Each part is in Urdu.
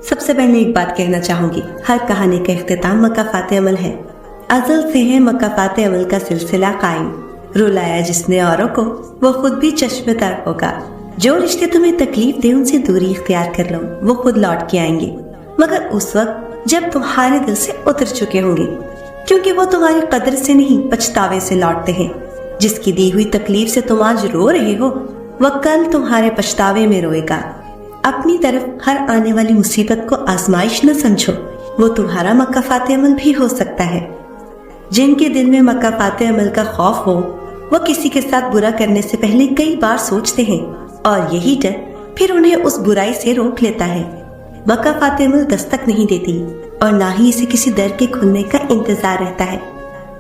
سب سے پہلے ایک بات کہنا چاہوں گی، ہر کہانی کا اختتام مکافات عمل ہے۔ ازل سے ہے مکافات عمل کا سلسلہ قائم، رلایا جس نے اوروں کو وہ خود بھی چشم تر ہوگا۔ جو رشتے تمہیں تکلیف دے ان سے دوری اختیار کر لو، وہ خود لوٹ کے آئیں گے، مگر اس وقت جب تمہارے دل سے اتر چکے ہوں گے، کیونکہ وہ تمہاری قدر سے نہیں پچھتاوے سے لوٹتے ہیں۔ جس کی دی ہوئی تکلیف سے تم آج رو رہے ہو، وہ کل تمہارے پچھتاوے میں روئے گا۔ اپنی طرف ہر آنے والی مصیبت کو آزمائش نہ سمجھو، وہ تمہارا مکافات عمل بھی ہو سکتا ہے۔ جن کے دل میں مکافات عمل کا خوف ہو، وہ کسی کے ساتھ برا کرنے سے پہلے کئی بار سوچتے ہیں، اور یہی ڈر پھر انہیں اس برائی سے روک لیتا ہے۔ مکافات عمل دستک نہیں دیتی، اور نہ ہی اسے کسی در کے کھلنے کا انتظار رہتا ہے۔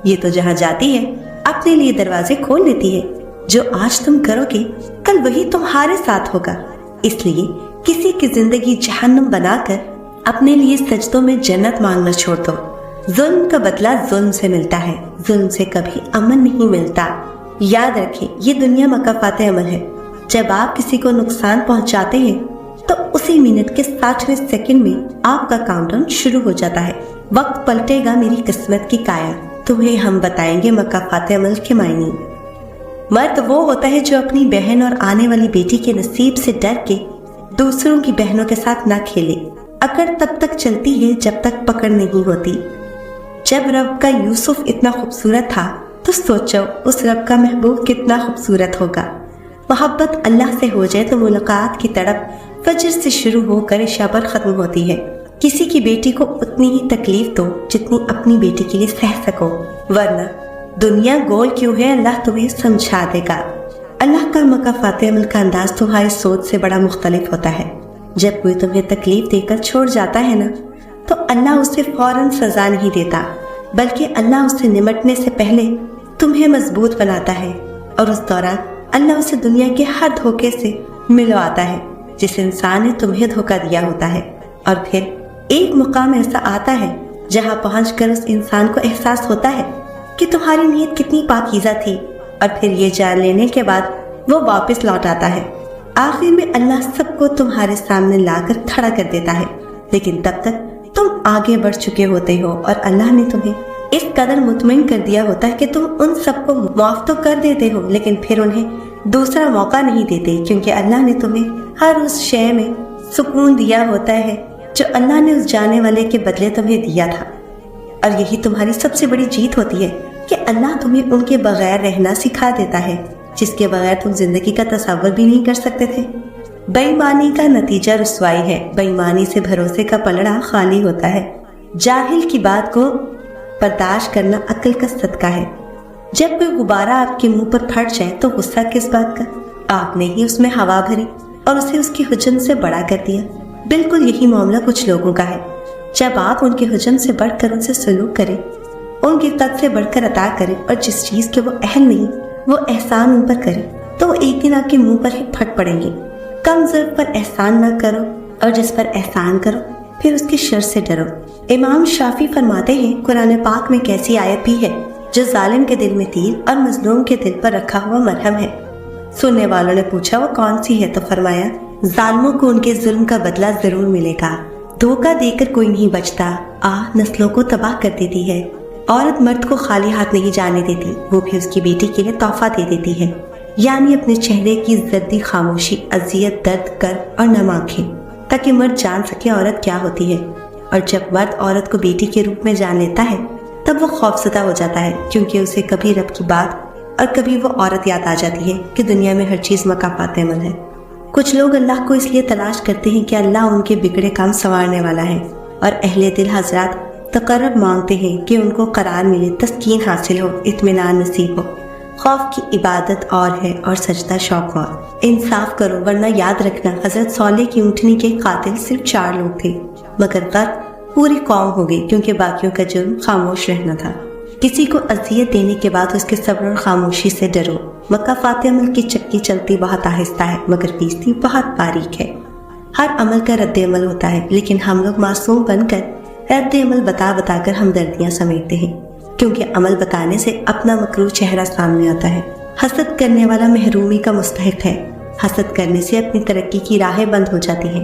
یہ تو جہاں جاتی ہے اپنے لیے دروازے کھول لیتی ہے۔ جو آج تم کرو گے کل وہی تمہارے ساتھ ہوگا۔ اس لیے کسی کی زندگی جہنم بنا کر اپنے لیے سجدوں میں جنت مانگنا چھوڑ دو۔ ظلم کا بدلہ ظلم سے ملتا ہے، ظلم سے کبھی امن نہیں ملتا۔ یاد رکھیں، یہ دنیا مکافات عمل ہے۔ جب آپ کسی کو نقصان پہنچاتے ہیں تو اسی منٹ کے 60ویں سیکنڈ میں آپ کا کاؤنٹ ڈاؤن شروع ہو جاتا ہے۔ وقت پلٹے گا میری قسمت کی کایا، تمہیں ہم بتائیں گے مکافات عمل کے معنی۔ مرد وہ ہوتا ہے جو اپنی بہن اور آنے والی بیٹی کے نصیب سے ڈر کے دوسروں کی بہنوں کے ساتھ نہ کھیلے۔ اکڑ تب تک چلتی ہے جب تک پکڑ نہیں ہوتی۔ جب رب کا یوسف اتنا خوبصورت تھا تو سوچو اس رب کا محبوب کتنا خوبصورت ہوگا۔ محبت اللہ سے ہو جائے تو ملاقات کی تڑپ فجر سے شروع ہو کر عشاء پر ختم ہوتی ہے۔ کسی کی بیٹی کو اتنی ہی تکلیف دو جتنی اپنی بیٹی کے لیے سہ سکو، ورنہ دنیا گول کیوں ہے اللہ تمہیں سمجھا دے گا۔ اللہ کا مکافات عمل کا انداز تمہاری سوچ سے بڑا مختلف ہوتا ہے۔ جب کوئی تمہیں تکلیف دے کر چھوڑ جاتا ہے نا، تو اللہ اسے فوراً سزا نہیں دیتا، بلکہ اللہ اس سے نمٹنے سے پہلے تمہیں مضبوط بناتا ہے، اور اس دوران اللہ اسے دنیا کے ہر دھوکے سے ملواتا ہے جس انسان نے تمہیں دھوکہ دیا ہوتا ہے۔ اور پھر ایک مقام ایسا آتا ہے جہاں پہنچ کر اس انسان کو احساس ہوتا ہے کہ تمہاری نیت کتنی پاکیزہ تھی، اور پھر یہ جان لینے کے بعد وہ واپس لوٹ آتا ہے۔ آخر میں اللہ سب کو تمہارے سامنے لا کر کھڑا کر دیتا ہے، لیکن تب تک تم آگے بڑھ چکے ہوتے ہو، اور اللہ نے تمہیں اس قدر مطمئن کر دیا ہوتا ہے کہ تم ان سب کو معاف تو کر دیتے ہو، لیکن پھر انہیں دوسرا موقع نہیں دیتے، کیونکہ اللہ نے تمہیں ہر اس شے میں سکون دیا ہوتا ہے جو اللہ نے اس جانے والے کے بدلے تمہیں دیا تھا۔ اور یہی تمہاری سب سے بڑی جیت ہوتی ہے کہ اللہ تمہیں ان کے بغیر رہنا سکھا دیتا ہے جس کے بغیر تم زندگی کا تصور بھی نہیں کر سکتے تھے۔ بے ایمانی کا نتیجہ رسوائی ہے، بے ایمانی سے بھروسے کا پلڑا خالی ہوتا ہے۔ جاہل کی بات کو برداشت کرنا عقل کا صدقہ ہے۔ جب کوئی غبارہ آپ کے منہ پر پھٹ جائے تو غصہ کس بات کا؟ آپ نے ہی اس میں ہوا بھری اور اسے اس کی حجم سے بڑا کر دیا۔ بالکل یہی معاملہ کچھ لوگوں کا ہے۔ جب آپ ان کے حجم سے بڑھ کر ان سے سلوک کریں، ان کی قد سے بڑھ کر عطا کریں، اور جس چیز کے وہ اہل نہیں وہ احسان ان پر کریں، تو وہ ایک دن آپ کے منہ پر ہی پھٹ پڑیں گے۔ کم ضرب پر احسان نہ کرو، اور جس پر احسان کرو پھر اس کے شر سے ڈرو۔ امام شافعی فرماتے ہیں، قرآن پاک میں ایک ایسی آیت بھی ہے جو ظالم کے دل میں تیر اور مظلوم کے دل پر رکھا ہوا مرہم ہے۔ سننے والوں نے پوچھا وہ کون سی ہے، تو فرمایا ظالموں کو ان کے ظلم کا بدلہ ضرور ملے گا۔ دھوکہ دے کر کوئی نہیں بچتا، نسلوں کو تباہ کر دیتی ہے۔ عورت مرد کو خالی ہاتھ نہیں جانے دیتی، وہ بھی اس کی بیٹی کے لیے تحفہ دے دیتی ہے، یعنی اپنے چہرے کی زردی خاموشی، اذیت، درد کر اور نہ مانگے، تاکہ مرد جان سکے عورت کیا ہوتی ہے۔ اور جب مرد عورت کو بیٹی کے روپ میں جان لیتا ہے تب وہ خوفزدہ ہو جاتا ہے، کیونکہ اسے کبھی رب کی بات اور کبھی وہ عورت یاد آ جاتی ہے کہ دنیا میں ہر چیز مکافات عمل ہے۔ کچھ لوگ اللہ کو اس لیے تلاش کرتے ہیں کہ اللہ ان کے بگڑے کام سنوارنے والا ہے، اور اہل دل حضرات تقرب مانگتے ہیں کہ ان کو قرار ملے، تسکین حاصل ہو، اطمینان نصیب ہو۔ خوف کی عبادت اور ہے اور سجدہ شوق اور۔ انصاف کرو، ورنہ یاد رکھنا حضرت صالح کی اونٹنی کے قاتل صرف 4 لوگ تھے، مگر غرق پوری قوم ہو گئی کیونکہ باقیوں کا جرم خاموش رہنا تھا۔ کسی کو اذیت دینے کے بعد اس کے صبر اور خاموشی سے ڈرو۔ مکافات عمل کی چکی چلتی بہت آہستہ ہے مگر پیستی بہت باریک ہے۔ ہر عمل کا رد عمل ہوتا ہے، لیکن ہم لوگ معصوم بن کر رد عمل بتا بتا کر ہمدردیاں سمیٹتے ہیں، کیونکہ عمل بتانے سے اپنا مکروہ چہرہ سامنے آتا ہے۔ حسد کرنے والا محرومی کا مستحق ہے۔ حسد کرنے سے اپنی ترقی کی راہیں بند ہو جاتی ہیں۔